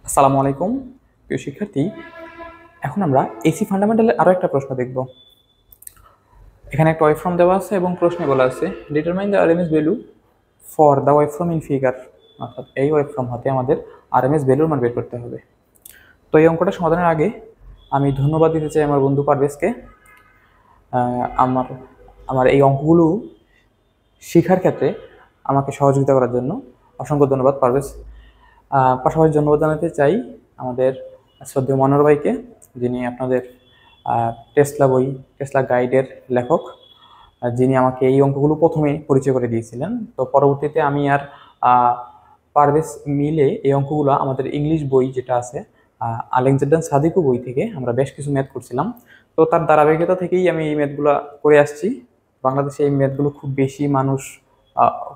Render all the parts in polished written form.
আসসালামু আলাইকুম প্রিয় শিক্ষার্থী। এখন আমরা এসি ফান্ডামেন্টালের আরো একটা প্রশ্ন দেখব। এখানে একটা ওয়েভফর্ম দেওয়া আছে এবং প্রশ্নে বলা আছে determine the RMS value for the waveform in figure. অর্থাৎ এই ওয়েভফর্ম হতে আমাদের আরএমএস ভ্যালুর মান বের করতে হবে। তো এই অঙ্কটা সমাধানের আগে আমি ধন্যবাদ দিতে চাই আমার বন্ধু পারভেজকে। আমার আমার এই অঙ্কগুলো শেখার ক্ষেত্রে আমাকে সহযোগিতা করার জন্য অসংখ্য ধন্যবাদ পারভেজ। পাশাপাশি ধন্যবাদ জানাতে চাই আমাদের শ্রদ্ধেয় মনোহর ভাইকে, যিনি আপনাদের টেসলা বই টেসলা গাইডের লেখক, যিনি আমাকে এই অঙ্কগুলো প্রথমে পরিচয় করে দিয়েছিলেন। তো পরবর্তীতে আমি আর পারভেজ মিলে এই অঙ্কগুলো আমাদের ইংলিশ বই যেটা আছে আলেকজান্ডার সাদিকু বই থেকে আমরা বেশ কিছু ম্যাথ করছিলাম। তো তার ধারাবাহিকতা থেকেই আমি এই ম্যাথগুলো করে আসছি। বাংলাদেশে এই ম্যাথগুলো খুব বেশি মানুষ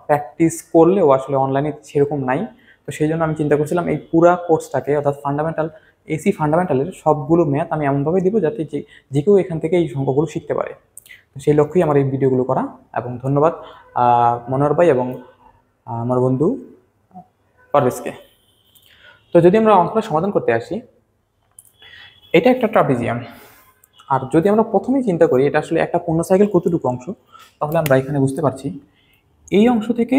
প্র্যাকটিস করলেও আসলে অনলাইনে সেরকম নাই। তো সেই জন্য আমি চিন্তা করছিলাম এই পুরা কোর্সটাকে, অর্থাৎ এসি ফান্ডামেন্টালের সবগুলো ম্যাথ আমি এমনভাবে দিব যাতে যে কেউ এখান থেকে এই অঙ্কগুলো শিখতে পারে। তো সেই লক্ষ্যেই আমার এই ভিডিওগুলো করা। এবং ধন্যবাদ মনোহর ভাই এবং আমার বন্ধু পারভেজকে। তো যদি আমরা অঙ্কটা সমাধান করতে আসি, এটা একটা ট্রাপিজিয়াম। আর যদি আমরা প্রথমেই চিন্তা করি এটা আসলে একটা পূর্ণ সাইকেল কতটুকু অংশ, তাহলে আমরা এখানে বুঝতে পারছি এই অংশ থেকে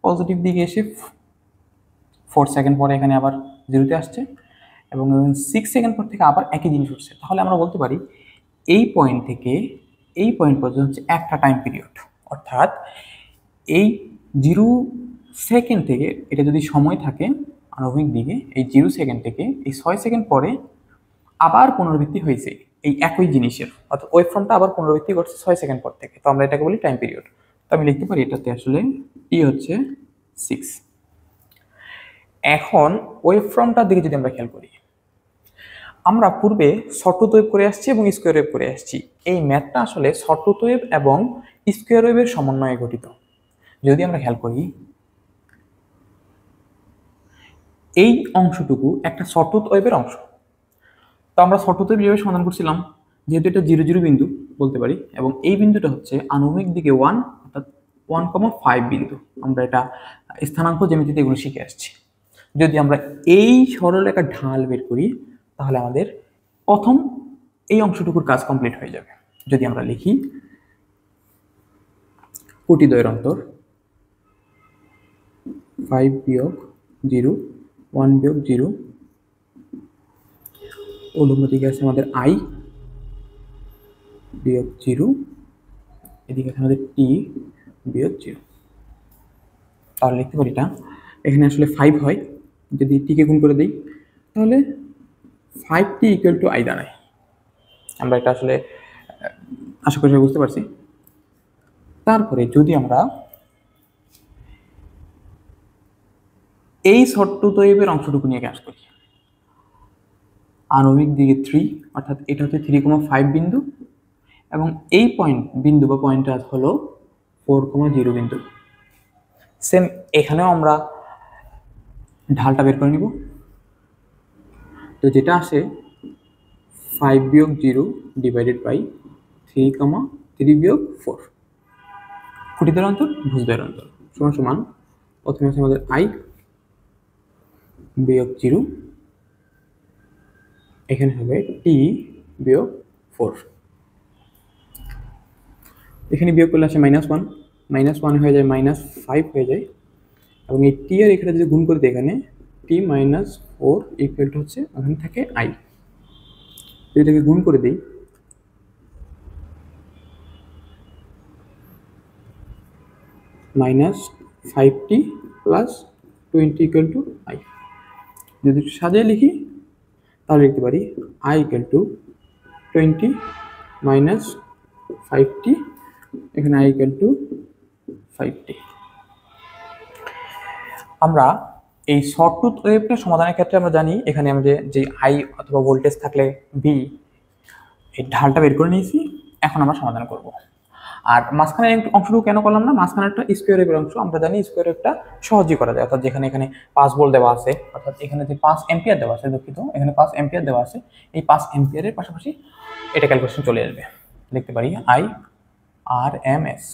পজিটিভ দিকে এসে 4 সেকেন্ড পরে এখানে আবার জিরোতে আসছে এবং 6 সেকেন্ড পর থেকে আবার একই জিনিস হচ্ছে। তাহলে আমরা বলতে পারি এই পয়েন্ট থেকে এই পয়েন্ট পর্যন্ত হচ্ছে একটা টাইম পিরিয়ড। অর্থাৎ এই 0 সেকেন্ড থেকে এটা যদি সময় থাকে আণবিক দিকে, এই 0 সেকেন্ড থেকে এই 6 সেকেন্ড পরে আবার পুনরাবৃত্তি হয়েছে এই একই জিনিসের, অর্থাৎ ওয়েভফর্মটা আবার পুনরাবৃত্তি করছে 6 সেকেন্ড পর থেকে। তো আমরা এটাকে বলি টাইম পিরিয়ড। তো আমি লিখতে পারি এটাতে আসলে টি হচ্ছে 6। এখন ওয়েভফর্মটার দিকে যদি আমরা খেয়াল করি, আমরা পূর্বে শর্টরুট ওয়েভ করে আসছি এবং স্কোয়ার ওয়েভ করে আসছি। এই ম্যাথটা আসলে শর্টরুট ওয়েভ এবং স্কোয়ার ওয়েভের সমন্বয়ে গঠিত। যদি আমরা খেয়াল করি এই অংশটুকু একটা শর্টরুট ওয়েভের অংশ। তো আমরা শর্টরুট ওয়েভ যেভাবে সমাধান করছিলাম, যেহেতু এটা 0 0 বিন্দু বলতে পারি এবং এই বিন্দুটা হচ্ছে আনুভূমিক দিকে 1, অর্থাৎ 1,5 বিন্দু। আমরা এটা স্থানাঙ্ক জ্যামিতিতে এগুলো শিখে আসছি। যদি আমরা এই সরলরেখার ঢাল বের করি তাহলে আমাদের প্রথম এই অংশটুকুর কাজ কমপ্লিট হয়ে যাবে। যদি আমরা লিখি কোটিদ্বয়ের অন্তর 5 বিয়োগ 0, 1 বিয়োগ 0, উলম্ব দিকে আছে আমাদের i বিয়োগ 0, এদিকে আছে আমাদের t বিয়োগ 0। তাহলে লিখতে পারি এটা এখানে আসলে 5 হয়, যদি t কে গুণ করে দিই তাহলে 5t ইকুয়াল টু i দাঁড়ায়। আমরা এটা আসলে আশা করি বুঝতে পারছি। তারপরে যদি আমরা এই শর্টরুট ওয়েভের অংশটুকু নিয়ে কাজ করি, আণবিক দিকে 3, অর্থাৎ এটা হচ্ছে 3,5 বিন্দু এবং এই বিন্দু বা পয়েন্টটা হলো 4,0 বিন্দু। সেম এখানেও আমরা ঢালটা বের করে নিব। তো যেটা আসে 5 বিয়োগ 0 ডিভাইডেড বাই 3,3 বিয়োগ 4, কোটিদ্বয়ের অন্তর ভুজদ্বয়ের অন্তর সমান সমান প্রথমে আছে আমাদের i বিয়োগ 0, এখানে হবে t বিয়োগ 4। এখানে বিয়োগ করলে আসে -1, -1 হয়ে যায় -5 হয়ে যায় এবং এই টি আর এখানে যদি গুণ করে দিই এখানে t - 4 ইকুয়াল টু হচ্ছে ওখানে থাকে i। এটাকে গুণ করে দিই -5t + 20 ইকুয়াল টু i। যদি সাজিয়ে লিখি তাহলে লিখতে পারি i ইকুয়াল টু 20 - 5t, এখানে i ইকুয়াল টু 5t। আমরা এই শর্টরুট ওয়েভটা সমাধানের ক্ষেত্রে আমরা জানি এখানে আমাদের যে i অথবা ভোল্টেজ থাকলে v, এই ঢালটা বের করে নিয়েছি। এখন আমরা সমাধান করব। আর মাঝখানে অংশটুকু কেন করলাম না, মাঝখানে একটা স্কোয়ার ওয়েভের অংশ আমরা জানি স্কোয়ার ওয়েভটা সহজেই করা যায়। অর্থাৎ যেখানে এখানে 5 ভোল্ট দেওয়া আছে, অর্থাৎ এখানে যে 5 অ্যাম্পিয়ার দেওয়া আছে, দুঃখিত এখানে 5 অ্যাম্পিয়ার দেওয়া আছে, এই 5 অ্যাম্পিয়ারের পাশাপাশি এটা ক্যালকুলেশন চলে আসবে। লিখতে পারি IRMS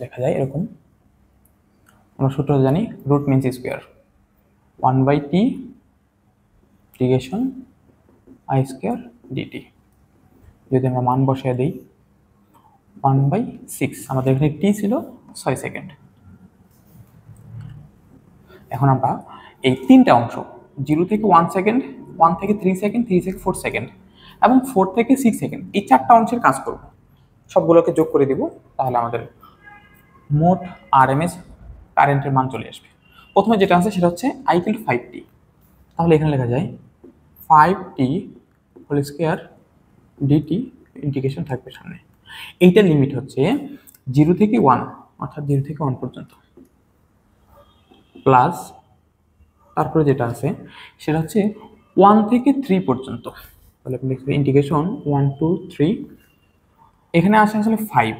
লেখা যায় এরকম। আমরা সূত্র জানি root means square, 1/t integration I square DT. যদি আমরা মান বসিয়ে দিই 1/6, আমাদের এখানে টি ছিল 6 সেকেন্ড। এখন আমরা এই তিনটা অংশ 0 থেকে 1 সেকেন্ড, 1 থেকে 3 সেকেন্ড, 3 থেকে 4 সেকেন্ড এবং 4 থেকে 6 সেকেন্ড, এই চারটা অংশের কাজ করব। সবগুলোকে যোগ করে দিব, তাহলে আমাদের মোট আরএমএস কারেন্টের মান চলে আসবে। প্রথমে যেটা আছে সেটা হচ্ছে I = 5t, তাহলে এখানে লেখা যায় 5t whole square DT, integration থাকবে সামনে। এইটার লিমিট হচ্ছে 0 থেকে 1, অর্থাৎ 0 থেকে 1 পর্যন্ত, প্লাস তারপরে যেটা আছে সেটা হচ্ছে 1 থেকে 3 পর্যন্ত, তাহলে আপনি লিখবেন ইন্টিগ্রেশন 1 to 3। এখানে আসে আসলে 5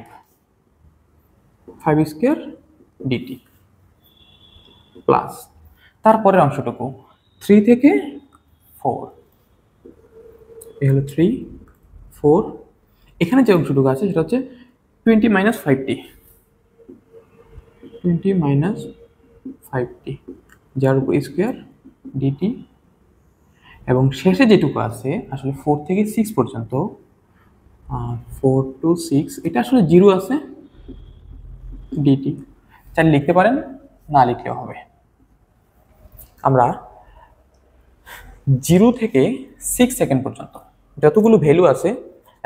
স্কোয়ার ডিটি, প্লাস তারপরের অংশটুকু 3 থেকে 4, এই হলো 3 4। এখানে যে অংশটুকু আছে সেটা হচ্ছে 20 - 5t, 20 - 5t যার উপর স্কোয়ার ডিটি, এবং শেষে যেটুকু আছে আসলে 4 থেকে 6 পর্যন্ত, 4 to 6, এটা আসলে 0 আছে ডিটি, চাইলে লিখতে পারেন, না লিখলেও হবে। আমরা 0 থেকে 6 সেকেন্ড পর্যন্ত যতগুলো ভ্যালু আছে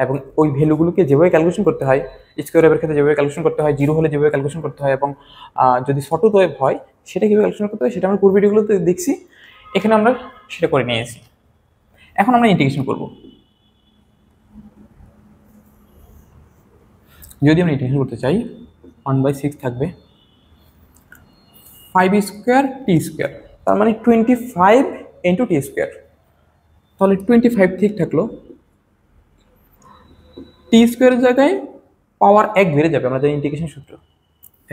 এবং ওই ভ্যালুগুলোকে যেভাবে ক্যালকুলেশন করতে হয়, স্কোয়ার ওয়েভের ক্ষেত্রে যেভাবে ক্যালকুলেশন করতে হয়, 0 হলে যেভাবে ক্যালকুলেশন করতে হয়, এবং যদি শর্ট ওয়েভ হয় সেটা কীভাবে ক্যালকুলেশন করতে হয় সেটা আমরা পূর্ব ভিডিওগুলোতে দেখছি, এখানে আমরা সেটা করে নিয়েছি। এখন আমরা ইন্টিগ্রেশন করব। যদি আমরা ইন্টিগ্রেশন করতে চাই 1/6 থাকবে 5 স্কোয়ার টি স্কোয়ার, তার মানে 25 ইন্টু টি স্কোয়ার, তাহলে 25 ঠিক থাকলো। টি স্কোয়ারের জায়গায় পাওয়ার 1 বেড়ে যাবে, আমরা জানি ইন্টিগ্রেশন সূত্র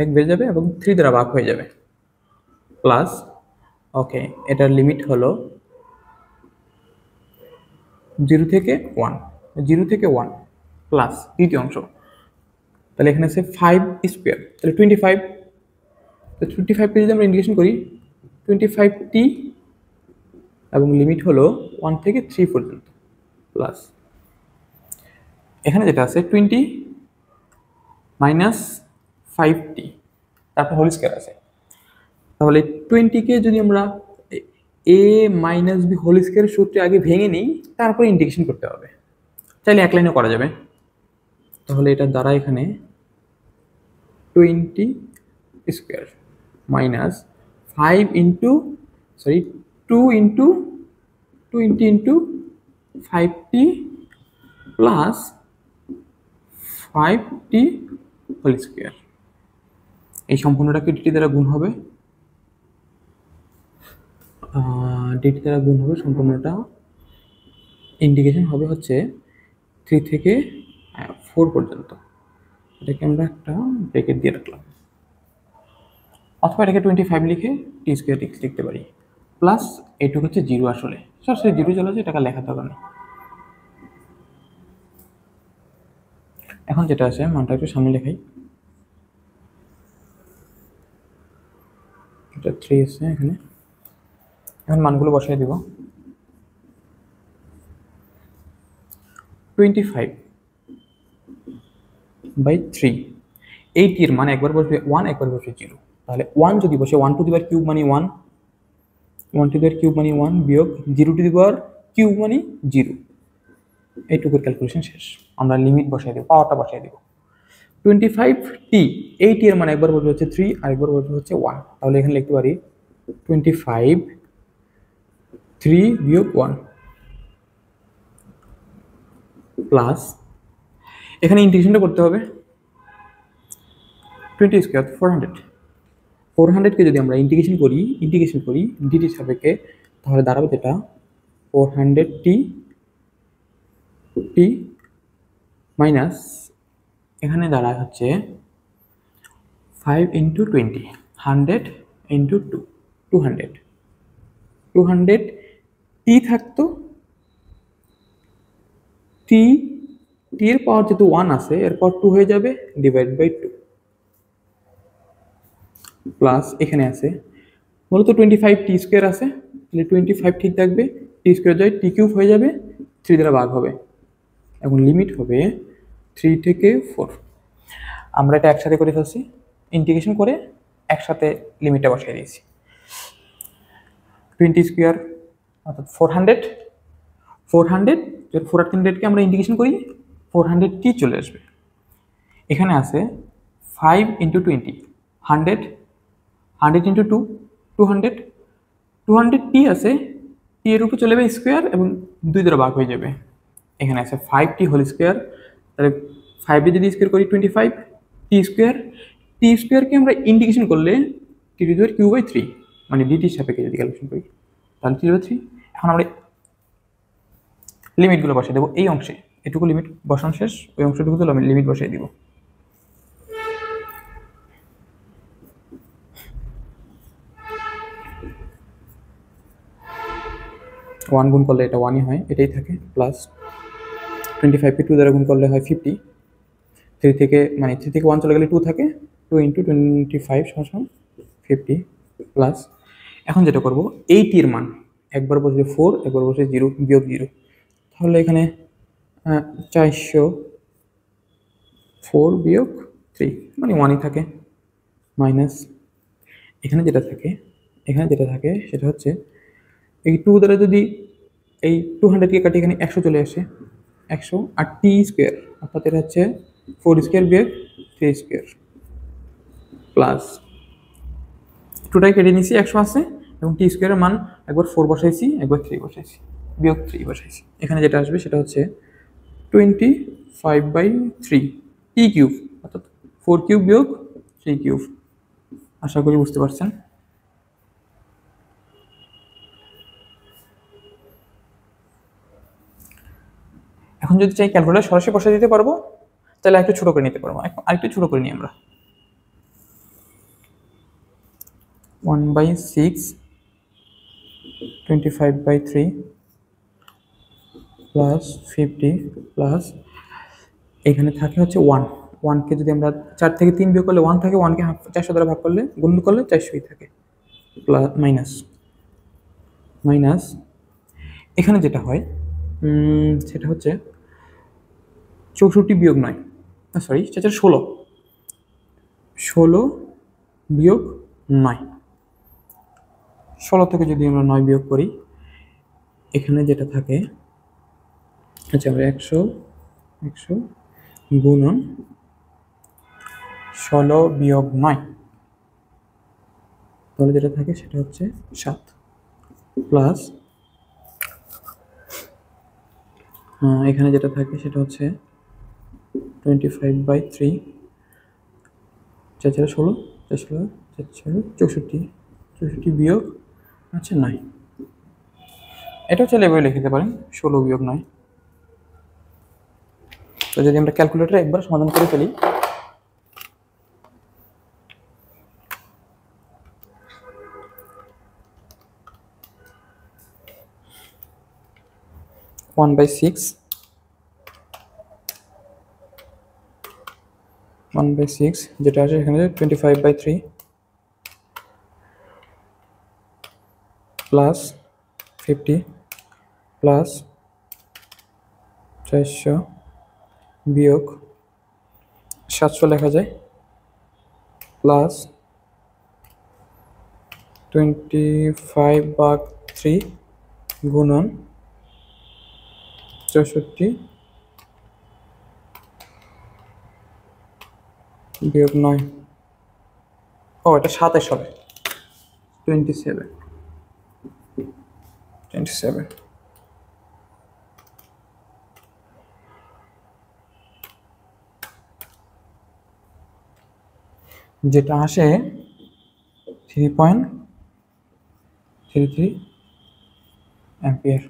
1 বেড়ে যাবে এবং 3 দ্বারা ভাগ হয়ে যাবে, প্লাস ওকে এটার লিমিট হলো 0 থেকে 1, 0 থেকে 1 প্লাস দ্বিতীয় অংশ, তাহলে এখানে আছে 5 স্কোয়ার, তাহলে 25, তো 25কে যদি আমরা ইন্টিগ্রেশন করি 25t এবং লিমিট হলো 1 থেকে 3 পর্যন্ত, প্লাস এখানে যেটা আছে 20 - 5t, তারপর হোল স্কোয়ার আছে, তাহলে 20কে যদি আমরা a - b হোল স্কোয়ারের সূত্রে আগে ভেঙে নিই, তারপরে ইন্টিগ্রেশন করতে হবে, চাইলে এক লাইনেও করা যাবে। তাহলে এটা দ্বারা এখানে 20 square minus 5 into 2 into 20 into 5t plus 5t whole square, এই সম্পূর্ণটাকে ডিটি দ্বারা গুণ হবে, ডিটি দ্বারা গুণ হবে সম্পূর্ণটা, ইন্টিগ্রেশন হবে হচ্ছে 3 থেকে 4 পর্যন্ত, এটাকে আমরা একটা ব্রেকেট দিয়ে রাখলাম, অথবা এটাকে 25 লিখে টি স্কোয়ার লিখতে পারি, প্লাস এইটুকু হচ্ছে 0, আসলে সরাসরি 0 চলে আসে, এটাকে লেখা দরকার নেই। এখন যেটা আছে মানটা একটু সামনে লেখাই, এটা 3 আছে এখানে, এখন মানগুলো বসাই দিব। 25/3, এই টির মান একবার বসবে 1, একবার বসবে 0, তাহলে 1 যদি বসে 1 টু দি পাওয়ার কিউব মানে 1, 1 টু দি পাওয়ার কিউব মানে 1 বিয়োগ 0 টু দি পাওয়ার কিউব মানে 0, এইটুকুর ক্যালকুলেশন শেষ। আমরা লিমিট বসাই দেব, পাওয়ারটা বসাই দেব। 25t, এই টি এর মান একবার বসবে হচ্ছে 3, আরেকবার বসবে হচ্ছে 1, তাহলে এখানে লিখতে পারি 25 3 বিয়োগ 1 প্লাস এখানে ইন্টিগ্রেশনটা করতে হবে 20 স্কোয়ার 400কে যদি আমরা ইন্টিগ্রেশন করি ডিটির সাপেক্ষে, তাহলে দাঁড়াবে যেটা 400t মাইনাস এখানে দাঁড়ায় হচ্ছে 5 ইন্টু 20, 100 ইন্টু 200, 200t থাকতো, টি এর পাওয়ার যেহেতু 1 আছে এরপর 2 হয়ে যাবে ডিভাইড বাই 2, প্লাস এখানে আছে মূলত 25t² আছে, তাহলে 25 ঠিক থাকবে, t² যায় t³ হয়ে যাবে, 3 দ্বারা ভাগ হবে। এখন লিমিট হবে 3 থেকে 4। আমরা এটা একসাথে করে ফেলছি, ইন্টিগ্রেশন করে একসাথে লিমিটটা বসাই দিয়েছি। 20² অর্থাৎ 400, 400 আর 300কে আমরা ইন্টিগ্রেশন করি 400t চলে আসবে। এখানে আছে 5 × 20, 100, 100 × 2, 200, 200t আছে, t এর উপর চলে যাবে স্কোয়ার এবং 2 দ্বারা ভাগ হয়ে যাবে। এখানে আছে 5t হোল স্কোয়ার, তাহলে 5 দিয়ে যদি স্কোয়ার করি 25, t², কে আমরা ইন্টিগ্রেশন করলে t³ 3, মানে dt এর সাপেক্ষে যদি ক্যালকুলেশন করি তাহলে t/3। এখন আমরা লিমিটগুলো বসাই দেবো এই অংশে, এটুকু লিমিট বসানো শেষ, ওই অংশটুকু তো আমি লিমিট বসাই দিব। ওয়ান গুণ করলে এটা 1ই হয়, এটাই থাকে, প্লাস 25কে 2 দ্বারা গুণ করলে হয় 50, 3 থেকে 1 চলে গেলে 2 থাকে, 2 × 25 = 50, প্লাস এখন যেটা করব এই টির মান একবার বসে 4, একবার বসে 0 বিয়োগ 0, তাহলে এখানে 404 বিয়োগ 3 মানে 1ই থাকে, মাইনাস এখানে যেটা থাকে সেটা হচ্ছে এই 2 দ্বারা যদি এই 200কে কাটি এখানে 100 চলে আসে, 100 আর t² অর্থাৎ এটা হচ্ছে 4² বিয়োগ 3² প্লাস 2টাই কেটে নিয়েছি, 100 আছে এবং t² এর মান একবার 4 বসাইছি, একবার 3 বসাইছি, বিয়োগ 3 বসাইছি। এখানে যেটা আসবে সেটা হচ্ছে 25/3 t³ অর্থাৎ 4³ বিয়োগ 3³। আশা করি বুঝতে পারছেন। এখন যদি চাই ক্যালকুলেটর সরাসরি বসাই দিতে পারবো, তাহলে একটু ছোট করে নিতে পারবো, আরেকটু ছোট করে নিই আমরা। 1/6 25/3 প্লাস 50 প্লাস এখানে থাকে হচ্ছে 1কে যদি আমরা 4 থেকে 3 বিয়োগ করলে 1 থাকে, 1কে 400 দ্বারা ভাগ করলে গুণ করলে 400ই থাকে, প্লাস মাইনাস এখানে যেটা হয় সেটা হচ্ছে 64 বিয়োগ 9, সরি সেটা 16 বিয়োগ 9, 16 থেকে যদি আমরা 9 বিয়োগ করি এখানে যেটা থাকে আচ্ছা আমরা 100 গুণন 16 বিয়োগ 9, তাহলে যেটা থাকে সেটা হচ্ছে 7, প্লাস এখানে যেটা থাকে সেটা হচ্ছে 25/3 4 4 16 64 বিয়োগ আচ্ছা 9, এটা হচ্ছে লেবেল লিখতে পারেন 16 বিয়োগ 9। তো যদি আমরা ক্যালকুলেটরে একবার সমাধান করে ফেলি, (1/6) যেটা আছে এখানে 25/3 প্লাস 50 প্লাস 400 বিয়োগ 700 লেখা যায়, প্লাস 25/3 গুণন 64 বিয়োগ 9, এটা 27 হবে, 27 যেটা আসে 3.33 অ্যাম্পিয়ার।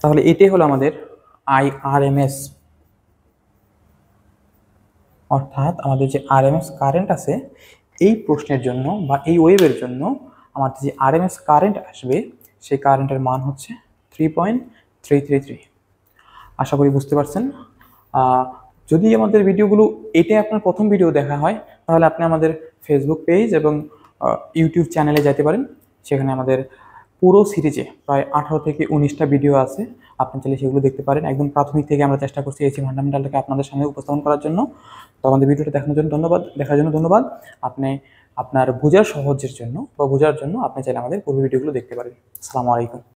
তাহলে এটাই হলো আমাদের IRMS, অর্থাৎ আমাদের যে RMS কারেন্ট আছে এই প্রশ্নের জন্য বা এই ওয়েভের জন্য আমাদের যে RMS কারেন্ট আসবে সেই কারেন্টের মান হচ্ছে 3.333। আশা করি বুঝতে পারছেন। যদি আমাদের ভিডিওগুলো এটাই আপনার প্রথম ভিডিও দেখা হয়, তাহলে আপনি আমাদের ফেসবুক পেজ এবং ইউটিউব চ্যানেলে যেতে পারেন। সেখানে আমাদের পুরো সিরিজে প্রায় 18 থেকে 19টা ভিডিও আছে, আপনি চাইলে সেগুলো দেখতে পারেন। একদম প্রাথমিক থেকে আমরা চেষ্টা করছি এসি ফান্ডামেন্টালটাকে আপনাদের সামনে উপস্থাপন করার জন্য। তো আমাদের ভিডিওটা দেখার জন্য ধন্যবাদ। আপনি আপনার বোঝার সহজের জন্য বা বোঝার জন্য আপনি চাইলে আমাদের পুরো ভিডিওগুলো দেখতে পারেন। আসসালামু আলাইকুম।